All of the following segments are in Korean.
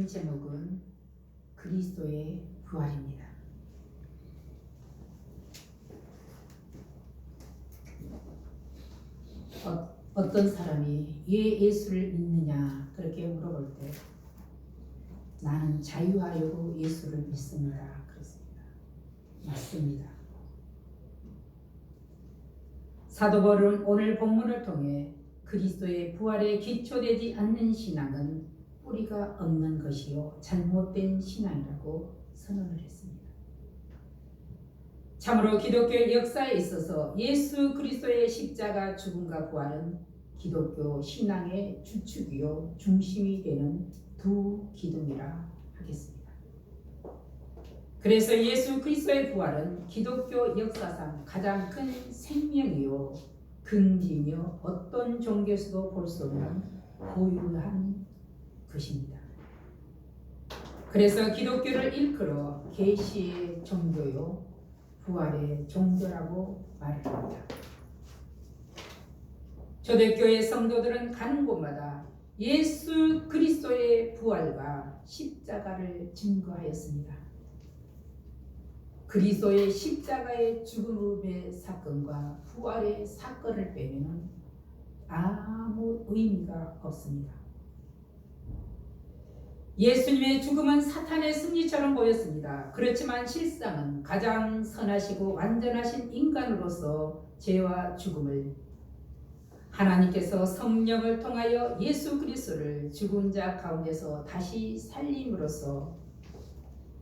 말씀 제목은 그리스도의 부활입니다. 어떤 사람이 왜 예수를 믿느냐 그렇게 물어볼 때 나는 자유하려고 예수를 믿습니다. 그렇습니다. 맞습니다. 사도 바울은 오늘 본문을 통해 그리스도의 부활에 기초되지 않는 신앙은 뿌리가 없는 것이요 잘못된 신앙이라고 선언을 했습니다. 참으로 기독교의 역사에 있어서 예수 그리스도의 십자가 죽음과 부활은 기독교 신앙의 주축이요 중심이 되는 두 기둥이라 하겠습니다. 그래서 예수 그리스도의 부활은 기독교 역사상 가장 큰 생명이요 근기며 어떤 종교에서도 볼 수 없는 고유한 것입니다. 그래서 기독교를 일컬어 계시의 종교요 부활의 종교라고 말을 합니다. 초대교회 성도들은 가는 곳마다 예수 그리스도의 부활과 십자가를 증거하였습니다. 그리스도의 십자가의 죽음의 사건과 부활의 사건을 빼면 아무 의미가 없습니다. 예수님의 죽음은 사탄의 승리처럼 보였습니다. 그렇지만 실상은 가장 선하시고 완전하신 인간으로서 죄와 죽음을 하나님께서 성령을 통하여 예수 그리스도를 죽은 자 가운데서 다시 살림으로써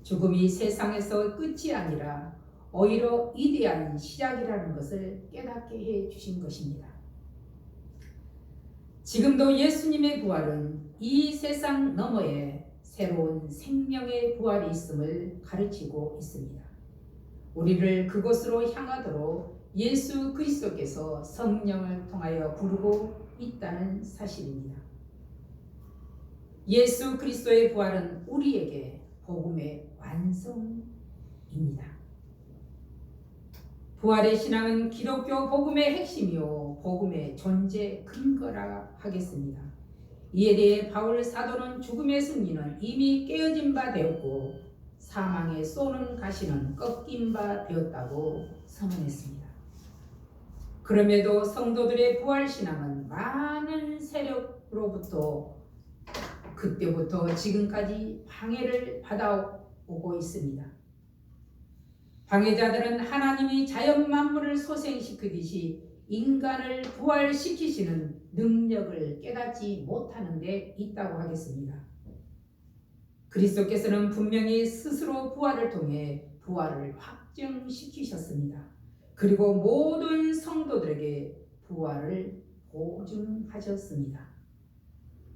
죽음이 세상에서 끝이 아니라 오히려 위대한 시작이라는 것을 깨닫게 해 주신 것입니다. 지금도 예수님의 부활은 이 세상 너머에 새로운 생명의 부활이 있음을 가르치고 있습니다. 우리를 그곳으로 향하도록 예수 그리스도께서 성령을 통하여 부르고 있다는 사실입니다. 예수 그리스도의 부활은 우리에게 복음의 완성입니다. 부활의 신앙은 기독교 복음의 핵심이요 복음의 존재 근거라 하겠습니다. 이에 대해 바울 사도는 죽음의 승리는 이미 깨어진 바 되었고 사망의 쏘는 가시는 꺾인 바 되었다고 선언했습니다. 그럼에도 성도들의 부활 신앙은 많은 세력으로부터 그때부터 지금까지 방해를 받아오고 있습니다. 방해자들은 하나님이 자연 만물을 소생시키듯이 인간을 부활시키시는 능력을 깨닫지 못하는 데 있다고 하겠습니다. 그리스도께서는 분명히 스스로 부활을 통해 부활을 확증시키셨습니다. 그리고 모든 성도들에게 부활을 보증하셨습니다.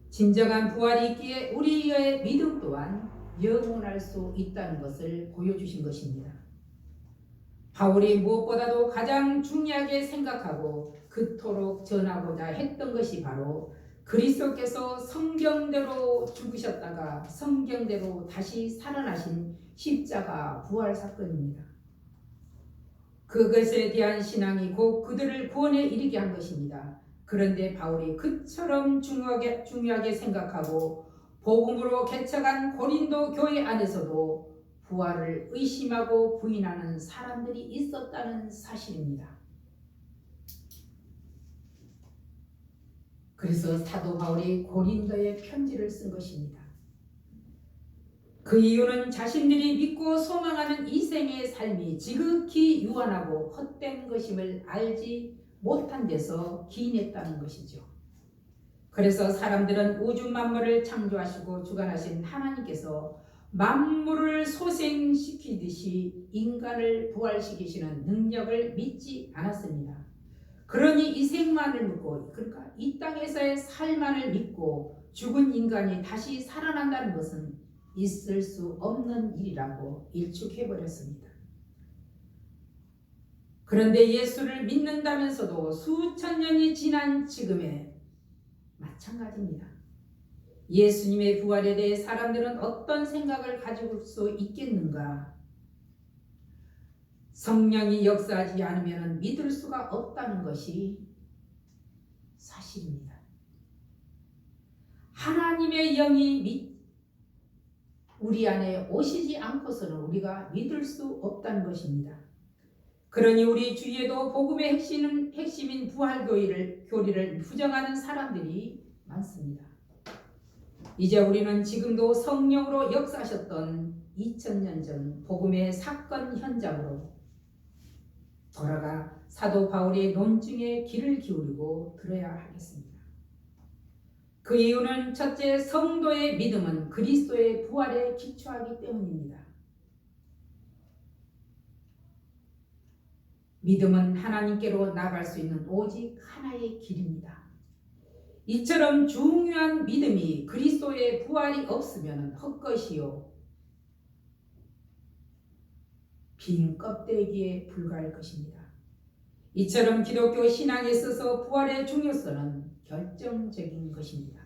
진정한 부활이 있기에 우리의 믿음 또한 영원할 수 있다는 것을 보여주신 것입니다. 바울이 무엇보다도 가장 중요하게 생각하고 그토록 전하고자 했던 것이 바로 그리스도께서 성경대로 죽으셨다가 성경대로 다시 살아나신 십자가 부활 사건입니다. 그것에 대한 신앙이 곧 그들을 구원에 이르게 한 것입니다. 그런데 바울이 그처럼 중요하게 생각하고 복음으로 개척한 고린도 교회 안에서도 부활을 의심하고 부인하는 사람들이 있었다는 사실입니다. 그래서 사도 바울이 고린도에 편지를 쓴 것입니다. 그 이유는 자신들이 믿고 소망하는 이생의 삶이 지극히 유한하고 헛된 것임을 알지 못한 데서 기인했다는 것이죠. 그래서 사람들은 우주 만물을 창조하시고 주관하신 하나님께서 만물을 소생시키듯이 인간을 부활시키시는 능력을 믿지 않았습니다. 그러니 이 생만을 믿고 그러니까 이 땅에서의 삶만을 믿고 죽은 인간이 다시 살아난다는 것은 있을 수 없는 일이라고 일축해버렸습니다. 그런데 예수를 믿는다면서도 수천 년이 지난 지금에 마찬가지입니다. 예수님의 부활에 대해 사람들은 어떤 생각을 가질 수 있겠는가? 성령이 역사하지 않으면 믿을 수가 없다는 것이 사실입니다. 하나님의 영이 우리 안에 오시지 않고서는 우리가 믿을 수 없다는 것입니다. 그러니 우리 주위에도 복음의 핵심인 교리를 부정하는 사람들이 많습니다. 이제 우리는 지금도 성령으로 역사하셨던 2000년 전 복음의 사건 현장으로 돌아가 사도 바울의 논증에 귀를 기울이고 들어야 하겠습니다. 그 이유는 첫째, 성도의 믿음은 그리스도의 부활에 기초하기 때문입니다. 믿음은 하나님께로 나아갈 수 있는 오직 하나의 길입니다. 이처럼 중요한 믿음이 그리스도의 부활이 없으면 헛것이요 빈 껍데기에 불과할 것입니다. 이처럼 기독교 신앙에 있어서 부활의 중요성은 결정적인 것입니다.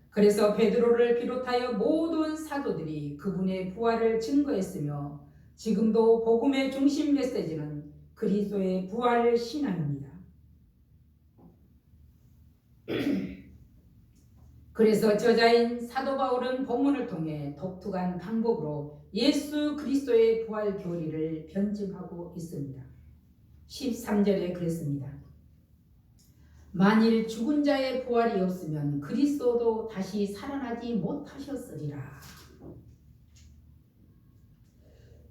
그래서 베드로를 비롯하여 모든 사도들이 그분의 부활을 증거했으며 지금도 복음의 중심 메시지는 그리스도의 부활 신앙입니다. 그래서 저자인 사도 바울은 본문을 통해 독특한 방법으로 예수 그리스도의 부활 교리를 변증하고 있습니다. 13절에 그랬습니다. 만일 죽은 자의 부활이 없으면 그리스도도 다시 살아나지 못하셨으리라.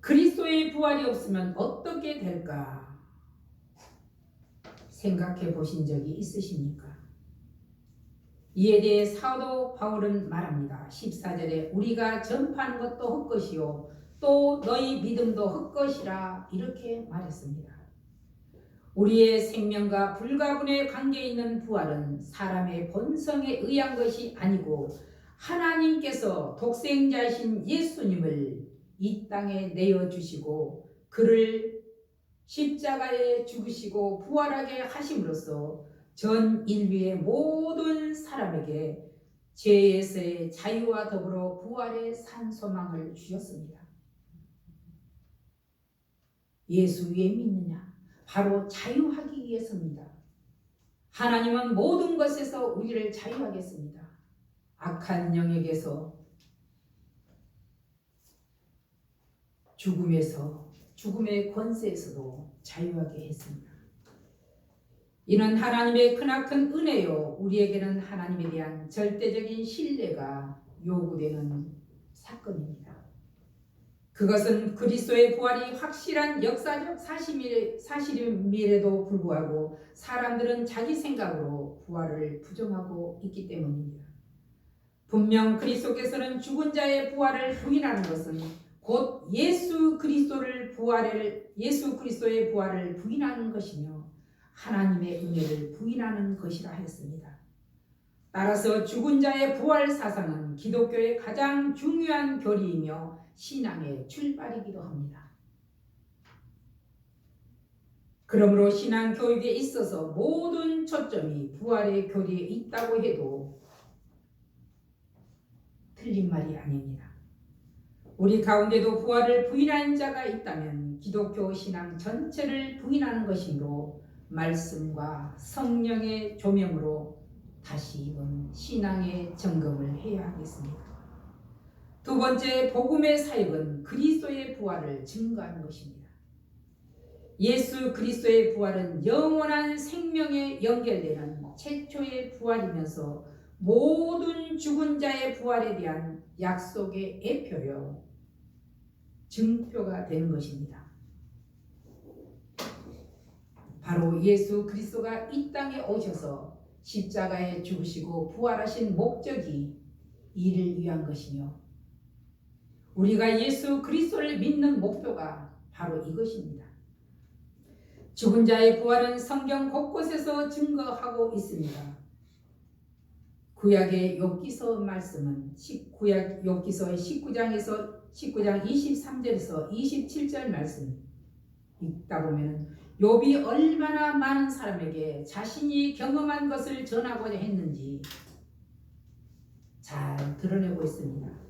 그리스도의 부활이 없으면 어떻게 될까? 생각해 보신 적이 있으십니까? 이에 대해 사도 바울은 말합니다. 14절에 우리가 전파하는 것도 헛것이요 또 너희 믿음도 헛것이라 이렇게 말했습니다. 우리의 생명과 불가분의 관계에 있는 부활은 사람의 본성에 의한 것이 아니고 하나님께서 독생자이신 예수님을 이 땅에 내어주시고 그를 십자가에 죽으시고 부활하게 하심으로써 전 인류의 모든 사람에게 죄에서의 자유와 더불어 부활의 산 소망을 주셨습니다. 예수 왜 믿느냐? 바로 자유하기 위해서입니다. 하나님은 모든 것에서 우리를 자유하겠습니다. 악한 영역에서, 죽음의 권세에서도 자유하게 했습니다. 이는 하나님의 크나큰 은혜요 우리에게는 하나님에 대한 절대적인 신뢰가 요구되는 사건입니다. 그것은 그리스도의 부활이 확실한 역사적 사실임에도 불구하고 사람들은 자기 생각으로 부활을 부정하고 있기 때문입니다. 분명 그리스도께서는 죽은 자의 부활을 부인하는 것은 곧 예수 그리스도의 부활을 부인하는 것이며 하나님의 은혜를 부인하는 것이라 했습니다. 따라서 죽은 자의 부활 사상은 기독교의 가장 중요한 교리이며 신앙의 출발이기도 합니다. 그러므로 신앙 교육에 있어서 모든 초점이 부활의 교리에 있다고 해도 틀린 말이 아닙니다. 우리 가운데도 부활을 부인하는 자가 있다면 기독교 신앙 전체를 부인하는 것이므로 말씀과 성령의 조명으로 다시 신앙의 점검을 해야 하겠습니다. 두 번째, 복음의 사역은 그리스도의 부활을 증거하는 것입니다. 예수 그리스도의 부활은 영원한 생명에 연결되는 최초의 부활이면서 모든 죽은 자의 부활에 대한 약속의 예표요 증표가 되는 것입니다. 바로 예수 그리스도가 이 땅에 오셔서 십자가에 죽으시고 부활하신 목적이 이를 위한 것이며 우리가 예수 그리스도를 믿는 목표가 바로 이것입니다. 죽은 자의 부활은 성경 곳곳에서 증거하고 있습니다. 구약의 욥기서 말씀은 구약 욥기서 19장 23절에서 27절 말씀 읽다 보면 욥이 얼마나 많은 사람에게 자신이 경험한 것을 전하고자 했는지 잘 드러내고 있습니다.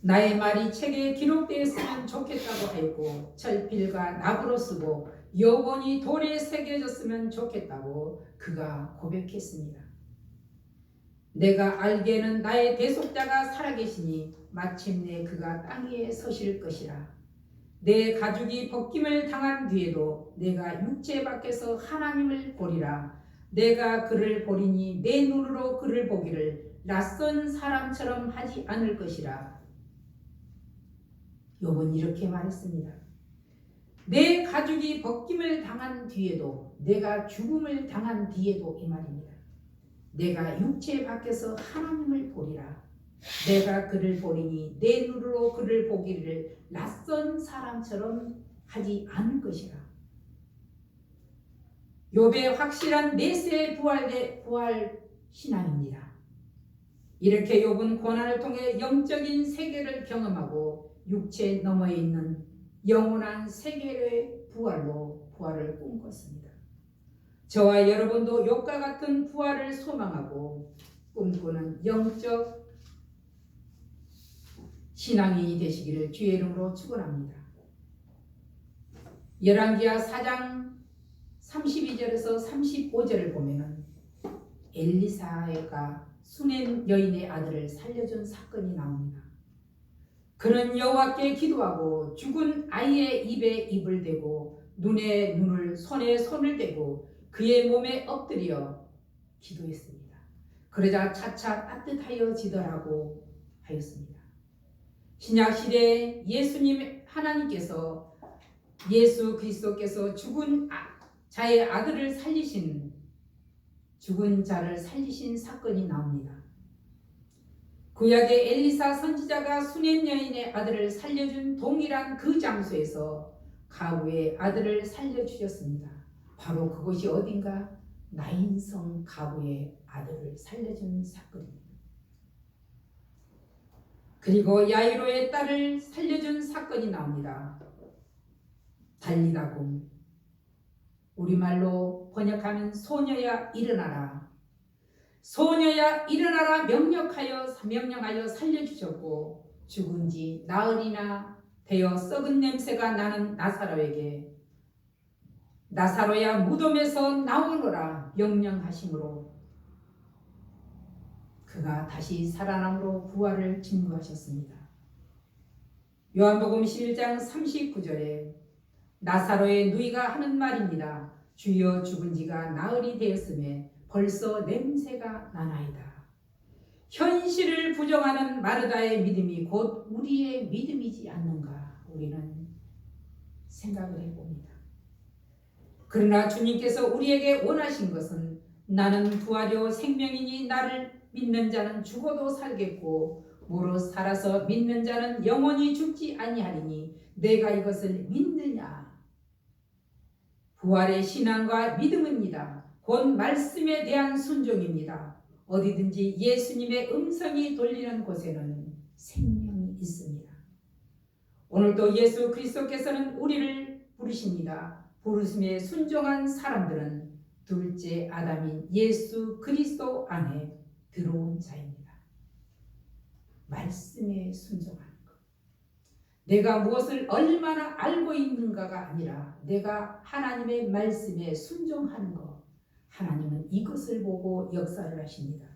나의 말이 책에 기록되었으면 좋겠다고 하였고 철필과 납으로 쓰고 영원히 돌에 새겨졌으면 좋겠다고 그가 고백했습니다. 내가 알기에는 나의 대속자가 살아계시니 마침내 그가 땅 위에 서실 것이라. 내 가죽이 벗김을 당한 뒤에도 내가 육체 밖에서 하나님을 보리라. 내가 그를 보리니 내 눈으로 그를 보기를 낯선 사람처럼 하지 않을 것이라. 욥은 이렇게 말했습니다. 내 가죽이 벗김을 당한 뒤에도, 내가 죽음을 당한 뒤에도, 이 말입니다. 내가 육체 밖에서 하나님을 보리라. 내가 그를 보리니 내 눈으로 그를 보기를 낯선 사람처럼 하지 않을 것이라. 욥의 확실한 내세의 부활 신앙입니다. 이렇게 욥은 고난을 통해 영적인 세계를 경험하고 육체 너머에 있는 영원한 세계의 부활을 꿈꿨습니다. 저와 여러분도 욥과 같은 부활을 소망하고 꿈꾸는 영적 신앙인이 되시기를 주의 이름으로 축원합니다. 열왕기하 4장 32절에서 35절을 보면은 엘리사가 수넴 여인의 아들을 살려준 사건이 나옵니다. 그는 여호와께 기도하고 죽은 아이의 입에 입을 대고 눈에 눈을, 손에 손을 대고 그의 몸에 엎드려 기도했습니다. 그러자 차차 따뜻하여지더라고 하였습니다. 신약시대에 예수님 하나님께서 예수 그리스도께서 죽은 자의 아들을 살리신, 죽은 자를 살리신 사건이 나옵니다. 구약의 엘리사 선지자가 수넴 여인의 아들을 살려준 동일한 그 장소에서 가부의 아들을 살려주셨습니다. 바로 그곳이 어딘가? 나인성 가부의 아들을 살려준 사건입니다. 그리고 야이로의 딸을 살려준 사건이 나옵니다. 달리다곰, 우리말로 번역하면 소녀야 일어나라. 소녀야 일어나라 명령하여 살려주셨고 죽은 지 나흘이나 되어 썩은 냄새가 나는 나사로에게 나사로야 무덤에서 나오너라 명령하심으로 그가 다시 살아남으로 부활을 증거하셨습니다. 요한복음 11장 39절에 나사로의 누이가 하는 말입니다. 주여 죽은 지가 나흘이 되었음에 벌써 냄새가 나나이다. 현실을 부정하는 마르다의 믿음이 곧 우리의 믿음이지 않는가 우리는 생각을 해봅니다. 그러나 주님께서 우리에게 원하신 것은 나는 부활이요 생명이니 나를 믿는 자는 죽어도 살겠고 무릇 살아서 믿는 자는 영원히 죽지 아니하리니 내가 이것을 믿느냐. 부활의 신앙과 믿음입니다. 곧 말씀에 대한 순종입니다. 어디든지 예수님의 음성이 돌리는 곳에는 생명이 있습니다. 오늘도 예수 그리스도께서는 우리를 부르십니다. 부르심에 순종한 사람들은 둘째 아담인 예수 그리스도 안에 들어온 자입니다. 말씀에 순종하는 것. 내가 무엇을 얼마나 알고 있는가가 아니라 내가 하나님의 말씀에 순종하는 것. 하나님은 이것을 보고 역사를 하십니다.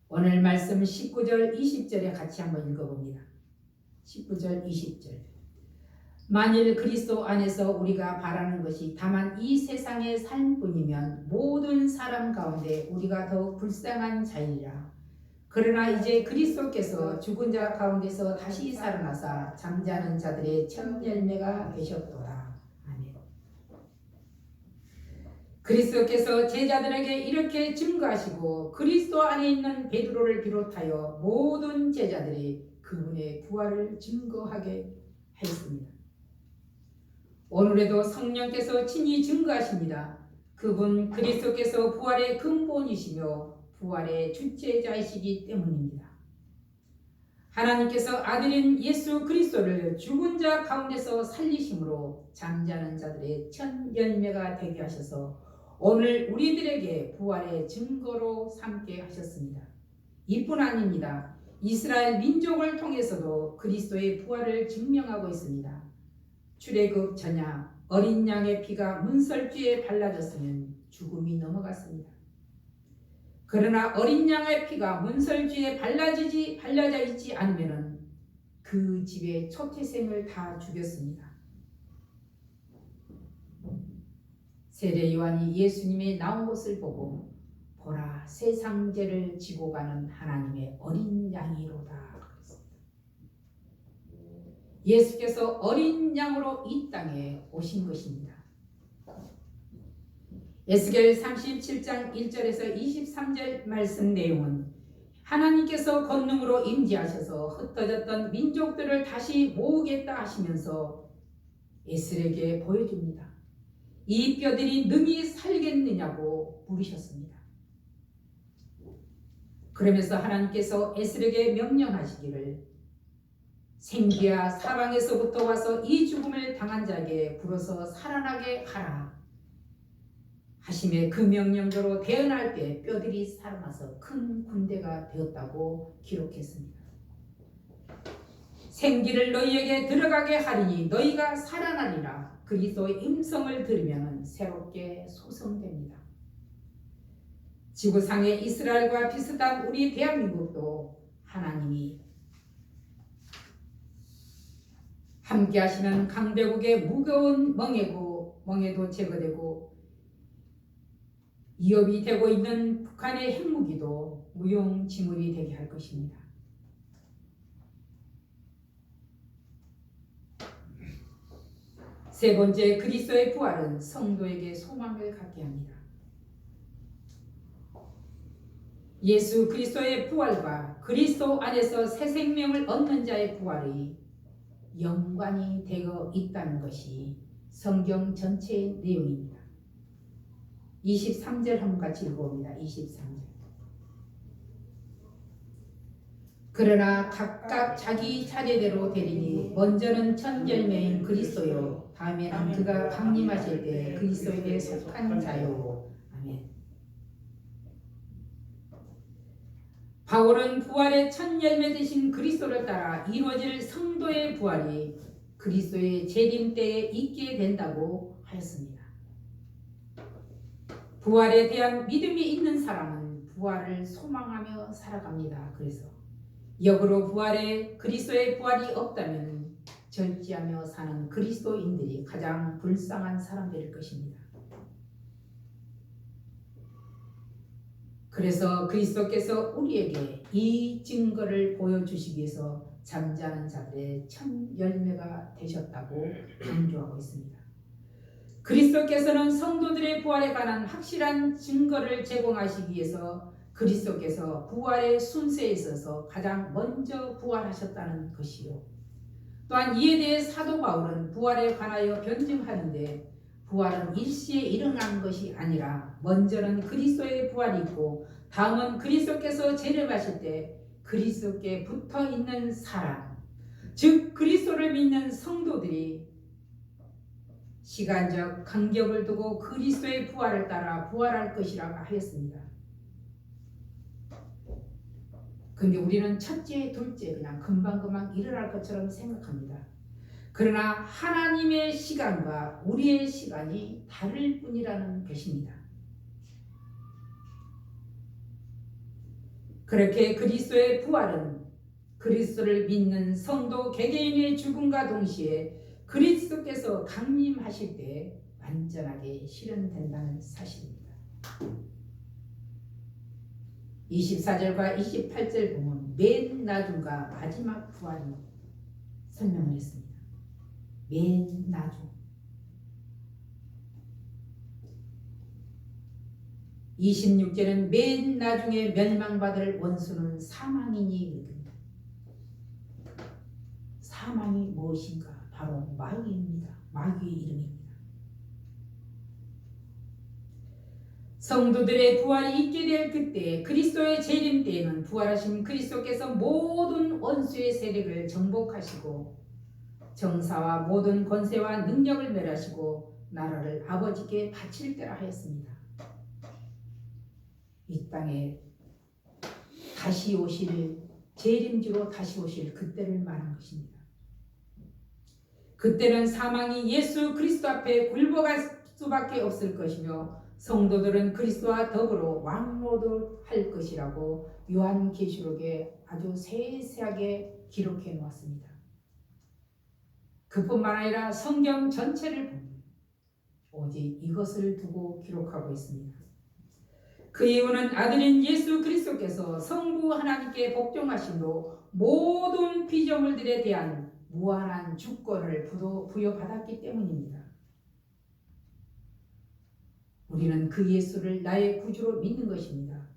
오늘 말씀 19절 20절에 같이 한번 읽어봅니다. 19절 20절 만일 그리스도 안에서 우리가 바라는 것이 다만 이 세상의 삶뿐이면 모든 사람 가운데 우리가 더욱 불쌍한 자이라. 그러나 이제 그리스도께서 죽은 자 가운데서 다시 살아나사 잠자는 자들의 첫 열매가 되셨도다. 아멘. 그리스도께서 제자들에게 이렇게 증거하시고 그리스도 안에 있는 베드로를 비롯하여 모든 제자들이 그분의 부활을 증거하게 하였습니다. 오늘에도 성령께서 친히 증거하십니다. 그분 그리스도께서 부활의 근본이시며 부활의 주체자이시기 때문입니다. 하나님께서 아들인 예수 그리스도를 죽은 자 가운데서 살리심으로 잠자는 자들의 첫 열매가 되게 하셔서 오늘 우리들에게 부활의 증거로 삼게 하셨습니다. 이뿐 아닙니다. 이스라엘 민족을 통해서도 그리스도의 부활을 증명하고 있습니다. 출애굽 전야 어린 양의 피가 문설주에 발라졌으면 죽음이 넘어갔습니다. 그러나 어린 양의 피가 문설주에 발라져 있지 않으면 그 집의 초태생을 다 죽였습니다. 세례 요한이 예수님의 나온 것을 보고 보라, 세상 죄를 지고 가는 하나님의 어린 양이로다. 예수께서 어린 양으로 이 땅에 오신 것입니다. 에스겔 37장 1절에서 23절 말씀 내용은 하나님께서 권능으로 임재하셔서 흩어졌던 민족들을 다시 모으겠다 하시면서 에스겔에게 보여줍니다. 이 뼈들이 능히 살겠느냐고 물으셨습니다. 그러면서 하나님께서 에스겔에게 명령하시기를 생기야 사방에서부터 와서 이 죽음을 당한 자에게 불어서 살아나게 하라 하심에 그 명령대로 대언할 때 뼈들이 살아나서 큰 군대가 되었다고 기록했습니다. 생기를 너희에게 들어가게 하리니 너희가 살아나리라. 그리스도의 음성을 들으면 새롭게 소성됩니다. 지구상의 이스라엘과 비슷한 우리 대한민국도 하나님이 함께 하시는 강대국의 무거운 멍에도 제거되고 위협이 되고 있는 북한의 핵무기도 무용지물이 되게 할 것입니다. 세 번째, 그리스도의 부활은 성도에게 소망을 갖게 합니다. 예수 그리스도의 부활과 그리스도 안에서 새 생명을 얻는 자의 부활이 연관이 되어 있다는 것이 성경 전체의 내용입니다. 23절 한번 같이 읽어봅니다. 23절. 그러나 각각 자기 차례대로 되리니 먼저는 첫 열매인 그리스도요 다음에는 그가 강림하실 때 그리스도에게 속한 자요. 아멘. 바울은 부활의 첫 열매 되신 그리스도를 따라 이루어질 성도의 부활이 그리스도의 재림 때에 있게 된다고 하였습니다. 부활에 대한 믿음이 있는 사람은 부활을 소망하며 살아갑니다. 그래서 역으로 부활에 그리스도의 부활이 없다면 절제하며 사는 그리스도인들이 가장 불쌍한 사람들일 것입니다. 그래서 그리스도께서 우리에게 이 증거를 보여주시기 위해서 잠자는 자들의 첫 열매가 되셨다고 강조하고 있습니다. 그리스도께서는 성도들의 부활에 관한 확실한 증거를 제공하시기 위해서 그리스도께서 부활의 순서에 있어서 가장 먼저 부활하셨다는 것이요. 또한 이에 대해 사도 바울은 부활에 관하여 변증하는데 부활은 일시에 일어난 것이 아니라 먼저는 그리스도의 부활이 있고 다음은 그리스도께서 재림하실 때 그리스도께 붙어있는 사람, 즉 그리스도를 믿는 성도들이 시간적 간격을 두고 그리스도의 부활을 따라 부활할 것이라고 하였습니다. 근데 우리는 첫째, 둘째 그냥 금방금방 일어날 것처럼 생각합니다. 그러나 하나님의 시간과 우리의 시간이 다를 뿐이라는 것입니다. 그렇게 그리스도의 부활은 그리스도를 믿는 성도 개개인의 죽음과 동시에 그리스도께서 강림하실 때 완전하게 실현된다는 사실입니다. 24절과 28절 보면 맨 나중과 마지막 부활을 설명을 했습니다. 맨 나중. 26절은 맨 나중에 멸망받을 원수는 사망이니 이릅니다. 사망이 무엇인가? 바로 마귀입니다. 마귀의 이름입니다. 성도들의 부활이 있게 될 그때 그리스도의 재림 때에는 부활하신 그리스도께서 모든 원수의 세력을 정복하시고 정사와 모든 권세와 능력을 멸하시고 나라를 아버지께 바칠 때라 하였습니다. 이 땅에 다시 오실 재림주로 다시 오실 그때를 말한 것입니다. 그때는 사망이 예수 그리스도 앞에 굴복할 수밖에 없을 것이며 성도들은 그리스도와 더불어 왕노릇할 것이라고 요한계시록에 아주 세세하게 기록해 놓았습니다. 그뿐만 아니라 성경 전체를 보면 오직 이것을 두고 기록하고 있습니다. 그 이유는 아들인 예수 그리스도께서 성부 하나님께 복종하심으로 모든 피조물들에 대한 무한한 주권을 부여받았기 때문입니다. 우리는 그 예수를 나의 구주로 믿는 것입니다.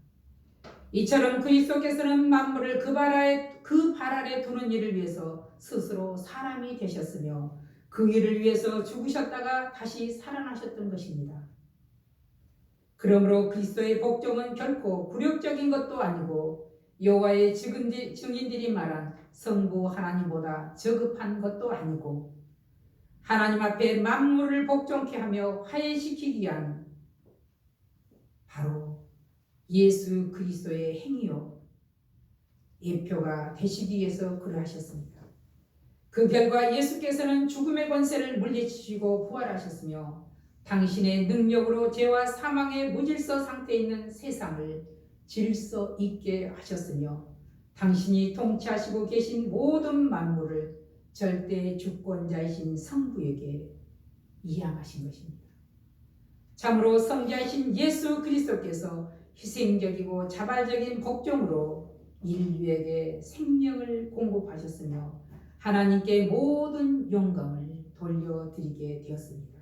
이처럼 그리스도께서는 만물을 그 발 아래 두는 일을 위해서 스스로 사람이 되셨으며 그 일을 위해서 죽으셨다가 다시 살아나셨던 것입니다. 그러므로 그리스도의 복종은 결코 굴욕적인 것도 아니고 여호와의 증인들이 말한 성부 하나님보다 저급한 것도 아니고 하나님 앞에 만물을 복종케 하며 화해시키기 위한 바로 예수 그리스도의 행위요 예표가 되시기 위해서 그러하셨습니다. 그 결과 예수께서는 죽음의 권세를 물리치시고 부활하셨으며 당신의 능력으로 죄와 사망의 무질서 상태에 있는 세상을 질서 있게 하셨으며 당신이 통치하시고 계신 모든 만물을 절대 주권자이신 성부에게 이양하신 것입니다. 참으로 성자이신 예수 그리스도께서 희생적이고 자발적인 복종으로 인류에게 생명을 공급하셨으며 하나님께 모든 영광을 돌려드리게 되었습니다.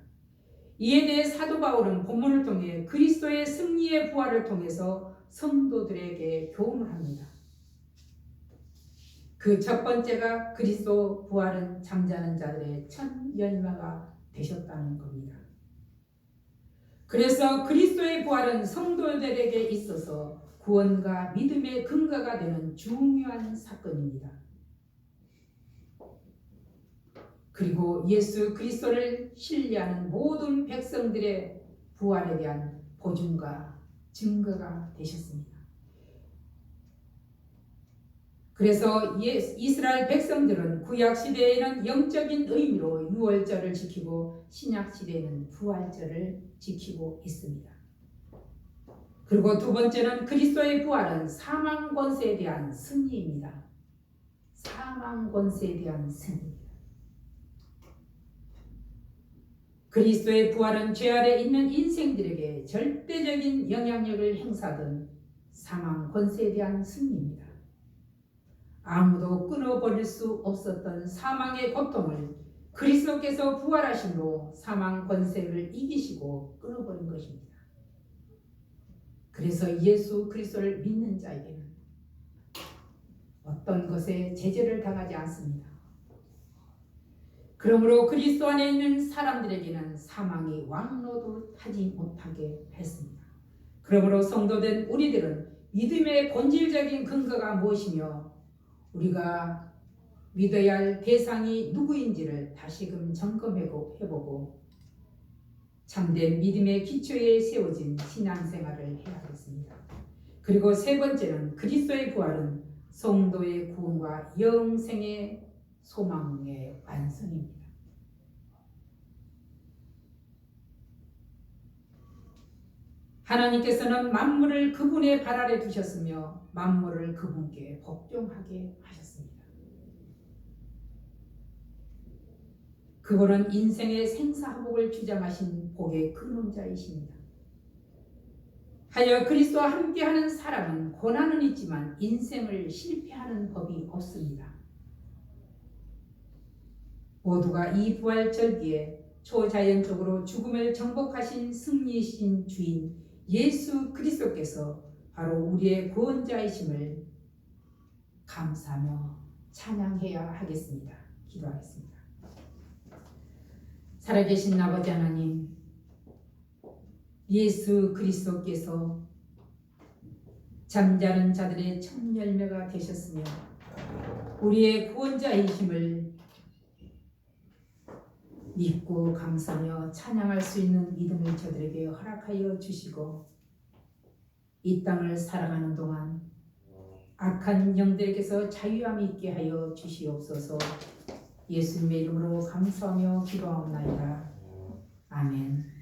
이에 대해 사도 바울은 본문을 통해 그리스도의 승리의 부활을 통해서 성도들에게 교훈을 합니다. 그 첫 번째가 그리스도 부활은 잠자는 자들의 첫 열매가 되셨다는 겁니다. 그래서 그리스도의 부활은 성도들에게 있어서 구원과 믿음의 근거가 되는 중요한 사건입니다. 그리고 예수 그리스도를 신뢰하는 모든 백성들의 부활에 대한 보증과 증거가 되셨습니다. 그래서 이스라엘 백성들은 구약 시대에는 영적인 의미로 유월절을 지키고 신약 시대에는 부활절을 지키고 있습니다. 그리고 두 번째는 그리스도의 부활은 사망 권세에 대한 승리입니다. 사망 권세에 대한 승리입니다. 그리스도의 부활은 죄 아래 있는 인생들에게 절대적인 영향력을 행사하던 사망 권세에 대한 승리입니다. 아무도 끊어버릴 수 없었던 사망의 고통을 그리스도께서 부활하심으로 사망 권세를 이기시고 끊어버린 것입니다. 그래서 예수 그리스도를 믿는 자에게는 어떤 것에 제재를 당하지 않습니다. 그러므로 그리스도 안에 있는 사람들에게는 사망이 왕노릇하지 못하게 했습니다. 그러므로 성도된 우리들은 믿음의 본질적인 근거가 무엇이며 우리가 믿어야 할 대상이 누구인지를 다시금 점검해보고 참된 믿음의 기초에 세워진 신앙생활을 해야 하겠습니다. 그리고 세 번째는 그리스도의 부활은 성도의 구원과 영생의 소망의 완성입니다. 하나님께서는 만물을 그분의 발 아래 두셨으며 만물을 그분께 복종하게 하셨습니다. 그분은 인생의 생사화복을 주장하신 복의 근원자이십니다. 하여 그리스도와 함께하는 사람은 고난은 있지만 인생을 실패하는 법이 없습니다. 모두가 이 부활절기에 초자연적으로 죽음을 정복하신 승리신 주인 예수 그리스도께서 바로 우리의 구원자이심을 감사하며 찬양해야 하겠습니다. 기도하겠습니다. 살아계신 아버지 하나님, 예수 그리스도께서 잠자는 자들의 첫 열매가 되셨으며 우리의 구원자이심을 믿고 감사하며 찬양할 수 있는 믿음을 저들에게 허락하여 주시고 이 땅을 살아가는 동안 악한 영들에게서 자유함 있게 하여 주시옵소서. 예수님의 이름으로 감사하며 기도하옵나이다. 아멘.